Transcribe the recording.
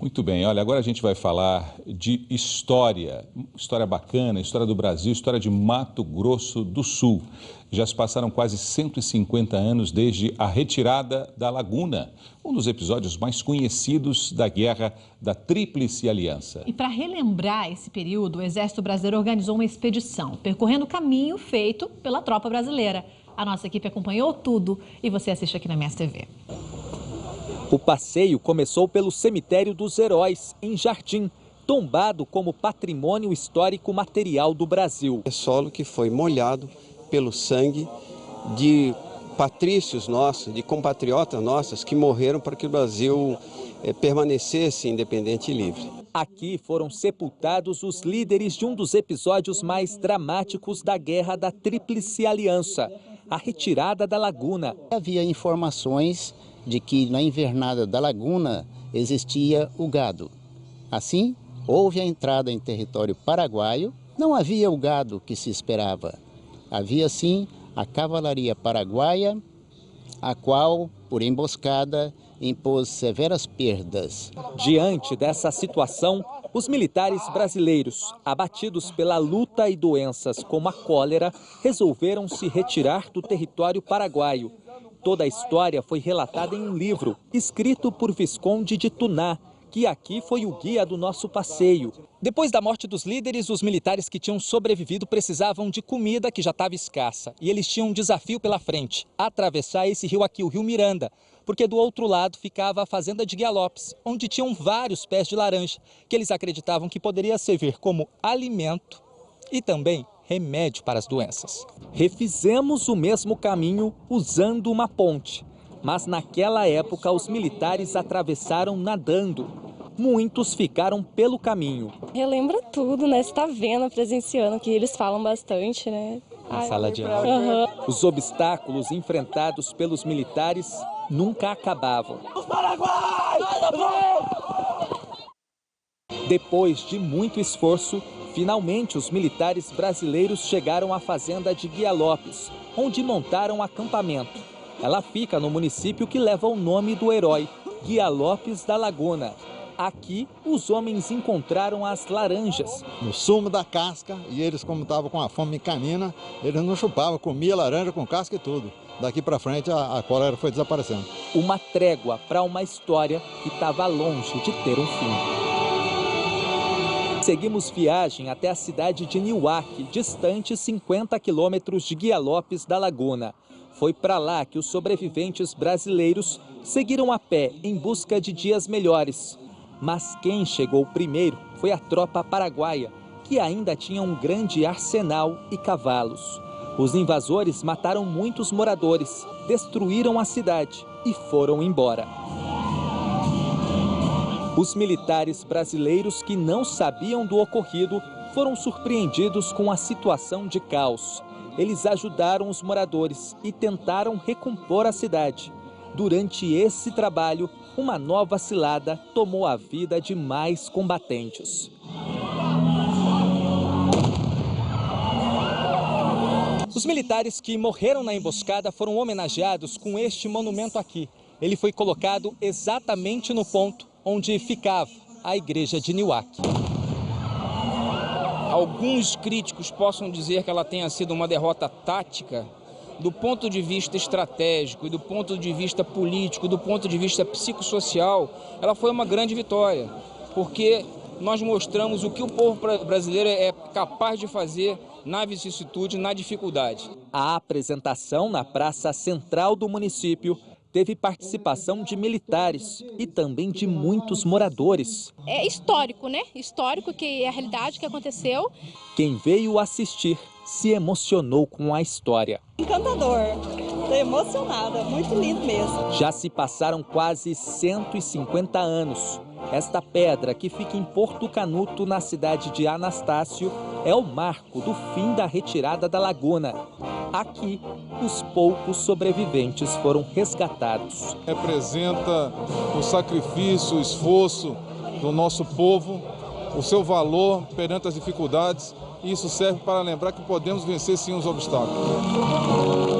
Muito bem, olha, agora a gente vai falar de história bacana, história do Brasil, história de Mato Grosso do Sul. Já se passaram quase 150 anos desde a retirada da Laguna, um dos episódios mais conhecidos da Guerra da Tríplice Aliança. E para relembrar esse período, o Exército Brasileiro organizou uma expedição, percorrendo o caminho feito pela tropa brasileira. A nossa equipe acompanhou tudo e você assiste aqui na MSTV. O passeio começou pelo Cemitério dos Heróis, em Jardim, tombado como patrimônio histórico material do Brasil. É solo que foi molhado pelo sangue de patrícios nossos, de compatriotas nossos que morreram para que o Brasil permanecesse independente e livre. Aqui foram sepultados os líderes de um dos episódios mais dramáticos da Guerra da Tríplice Aliança, a retirada da Laguna. Havia informações de que na invernada da Laguna existia o gado. Assim, houve a entrada em território paraguaio, não havia o gado que se esperava. Havia sim a cavalaria paraguaia, a qual, por emboscada, impôs severas perdas. Diante dessa situação, os militares brasileiros, abatidos pela luta e doenças como a cólera, resolveram se retirar do território paraguaio. Toda a história foi relatada em um livro, escrito por Visconde de Tuná, que aqui foi o guia do nosso passeio. Depois da morte dos líderes, os militares que tinham sobrevivido precisavam de comida que já estava escassa. E eles tinham um desafio pela frente, atravessar esse rio aqui, o Rio Miranda, porque do outro lado ficava a fazenda de Guia Lopes, onde tinham vários pés de laranja, que eles acreditavam que poderia servir como alimento e também remédio para as doenças. Refizemos o mesmo caminho usando uma ponte, mas naquela época os militares atravessaram nadando. Muitos ficaram pelo caminho. Relembra tudo, né? Você tá vendo, presenciando, que eles falam bastante, né? Na sala de aula. Os obstáculos enfrentados pelos militares nunca acabavam. Os paraguaios! Depois de muito esforço, finalmente os militares brasileiros chegaram à fazenda de Guia Lopes, onde montaram acampamento. Ela fica no município que leva o nome do herói, Guia Lopes da Laguna. Aqui, os homens encontraram as laranjas. No sumo da casca, e eles, como estavam com a fome canina, eles não chupavam, comia laranja com casca e tudo. Daqui para frente, a cólera foi desaparecendo. Uma trégua para uma história que estava longe de ter um fim. Seguimos viagem até a cidade de Niuaque, distante 50 quilômetros de Guia Lopes da Laguna. Foi para lá que os sobreviventes brasileiros seguiram a pé em busca de dias melhores. Mas quem chegou primeiro foi a tropa paraguaia, que ainda tinha um grande arsenal e cavalos. Os invasores mataram muitos moradores, destruíram a cidade e foram embora. Os militares brasileiros que não sabiam do ocorrido foram surpreendidos com a situação de caos. Eles ajudaram os moradores e tentaram recompor a cidade. Durante esse trabalho, uma nova cilada tomou a vida de mais combatentes. Os militares que morreram na emboscada foram homenageados com este monumento aqui. Ele foi colocado exatamente no ponto onde ficava a igreja de Niuaque. Alguns críticos possam dizer que ela tenha sido uma derrota tática. Do ponto de vista estratégico e do ponto de vista político, do ponto de vista psicossocial, ela foi uma grande vitória, porque nós mostramos o que o povo brasileiro é capaz de fazer na vicissitude, na dificuldade. A apresentação na praça central do município teve participação de militares e também de muitos moradores. É histórico, né? Histórico, que é a realidade que aconteceu. Quem veio assistir se emocionou com a história. Encantador, estou emocionada, muito lindo mesmo. Já se passaram quase 150 anos. Esta pedra, que fica em Porto Canuto, na cidade de Anastácio, é o marco do fim da retirada da Laguna. Aqui, os poucos sobreviventes foram resgatados. Representa o sacrifício, o esforço do nosso povo, o seu valor perante as dificuldades. E isso serve para lembrar que podemos vencer sim os obstáculos.